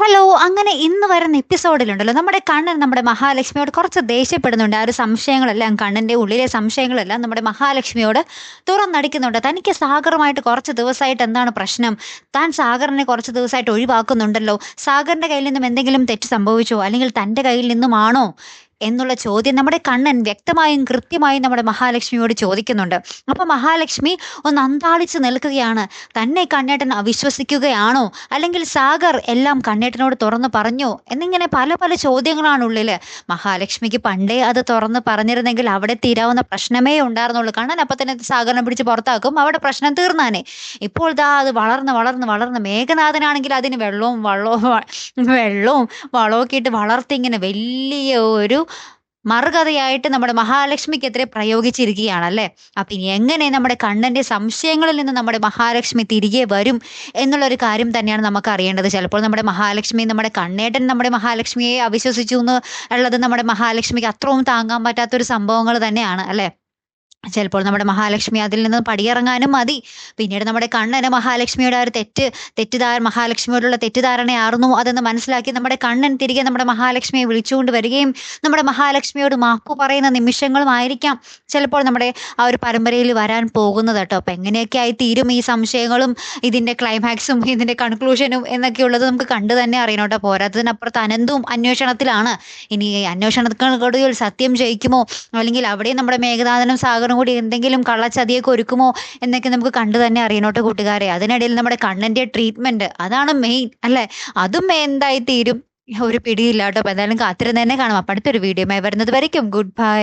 Hello! അങ്ങനെ ഇന്ന് വരുന്ന എപ്പിസോഡിലുണ്ടല്ലോ, നമ്മുടെ കണ്ണൻ നമ്മുടെ മഹാലക്ഷ്മിയോട് കുറച്ച് ദേഷ്യപ്പെടുന്നുണ്ട്. ആ ഒരു സംശയങ്ങളെല്ലാം കണ്ണന്റെ ഉള്ളിലെ സംശയങ്ങളെല്ലാം നമ്മുടെ മഹാലക്ഷ്മിയോട് തുറന്നടിക്കുന്നുണ്ട്. തനിക്ക് സാഗറുമായിട്ട് കുറച്ച് ദിവസമായിട്ട് എന്താണ് പ്രശ്നം? താൻ സാഗറിനെ കുറച്ച് ദിവസമായിട്ട് ഒഴിവാക്കുന്നുണ്ടല്ലോ. സാഗറിന്റെ കയ്യിൽ നിന്നും എന്തെങ്കിലും തെറ്റ് സംഭവിച്ചോ? അല്ലെങ്കിൽ തന്റെ കയ്യിൽ നിന്നുമാണോ? എന്നുള്ള ചോദ്യം നമ്മുടെ കണ്ണൻ വ്യക്തമായും കൃത്യമായും നമ്മുടെ മഹാലക്ഷ്മിയോട് ചോദിക്കുന്നുണ്ട്. അപ്പൊ മഹാലക്ഷ്മി ഒന്ന് അന്താളിച്ച് നിൽക്കുകയാണ്. തന്നെ കണ്ണേട്ടൻ അവിശ്വസിക്കുകയാണോ? അല്ലെങ്കിൽ സാഗർ എല്ലാം കണ്ണേട്ടനോട് തുറന്ന് പറഞ്ഞോ? എന്നിങ്ങനെ പല പല ചോദ്യങ്ങളാണ് ഉള്ളില്. മഹാലക്ഷ്മിക്ക് പണ്ടേ അത് തുറന്ന് പറഞ്ഞിരുന്നെങ്കിൽ അവിടെ തീരാവുന്ന പ്രശ്നമേ ഉണ്ടായിരുന്നുള്ളൂ. കണ്ണൻ അപ്പൊ തന്നെ സാഗറിനെ പിടിച്ച് പുറത്താക്കും, അവിടെ പ്രശ്നം തീർന്നാനെ. ഇപ്പോൾ ദാ അത് വളർന്ന് വളർന്ന് വളർന്ന് മേഘനാഥനാണെങ്കിൽ അതിന് വെള്ളവും വളവും ഒക്കെ ഇട്ട് വളർത്തി ഇങ്ങനെ വലിയ ഒരു മറുകഥയായിട്ട് നമ്മുടെ മഹാലക്ഷ്മിക്കെതിരെ പ്രയോഗിച്ചിരിക്കുകയാണല്ലേ. അപ്പൊ ഇനി എങ്ങനെ നമ്മുടെ കണ്ണന്റെ സംശയങ്ങളിൽ നിന്ന് നമ്മുടെ മഹാലക്ഷ്മി തിരികെ വരും എന്നുള്ളൊരു കാര്യം തന്നെയാണ് നമുക്ക് അറിയേണ്ടത്. ചിലപ്പോൾ നമ്മുടെ മഹാലക്ഷ്മി നമ്മുടെ കണ്ണേട്ടൻ നമ്മുടെ മഹാലക്ഷ്മിയെ അവിശ്വസിച്ചു എന്ന് ഉള്ളത് നമ്മുടെ മഹാലക്ഷ്മിക്ക് അത്രയും താങ്ങാൻ പറ്റാത്തൊരു സംഭവങ്ങൾ തന്നെയാണ് അല്ലെ. ചിലപ്പോൾ നമ്മുടെ മഹാലക്ഷ്മി അതിൽ നിന്ന് പടിയിറങ്ങാനും മതി. പിന്നീട് നമ്മുടെ കണ്ണന് മഹാലക്ഷ്മിയുടെ ആ ഒരു മഹാലക്ഷ്മിയോടുള്ള തെറ്റിദ്ധാരണയായിരുന്നു അതെന്ന് മനസ്സിലാക്കി നമ്മുടെ കണ്ണൻ തിരികെ നമ്മുടെ മഹാലക്ഷ്മിയെ വിളിച്ചുകൊണ്ട് വരികയും നമ്മുടെ മഹാലക്ഷ്മിയോട് മാപ്പ് പറയുന്ന നിമിഷങ്ങളുമായിരിക്കാം ചിലപ്പോൾ നമ്മുടെ ആ ഒരു പരമ്പരയിൽ വരാൻ പോകുന്നത് കേട്ടോ. അപ്പൊ എങ്ങനെയൊക്കെ ആയി തീരും ഈ സംശയങ്ങളും ഇതിന്റെ ക്ലൈമാക്സും ഇതിന്റെ കൺക്ലൂഷനും എന്നൊക്കെയുള്ളത് നമുക്ക് കണ്ടു തന്നെ അറിയണം കേട്ടോ. പോരാത്തതിനപ്പുറത്ത് അനന്തവും അന്വേഷണത്തിലാണ്. ഇനി അന്വേഷണത്തിനൊടുവിൽ സത്യം ജയിക്കുമോ, അല്ലെങ്കിൽ അവിടെ നമ്മുടെ മേഘനാഥനും സാഗറും കൂടി എന്തെങ്കിലും കള്ളച്ചതിയൊക്കെ ഒരുക്കുമോ എന്നൊക്കെ നമുക്ക് കണ്ടു തന്നെ അറിയണോട്ടെ കൂട്ടുകാരെ. അതിനിടയിൽ നമ്മുടെ കണ്ണന്റെ ട്രീറ്റ്മെന്റ് അതാണ് മെയിൻ അല്ലെ. അതും എന്തായി തീരും ഒരു പിടിയില്ല കേട്ടോ. അപ്പൊ എന്തായാലും കാത്തിരുന്ന് തന്നെ കാണാം. അപ്പൊ അടുത്തൊരു വീഡിയോ വരുന്നത് വരയ്ക്കും ഗുഡ് ബൈ.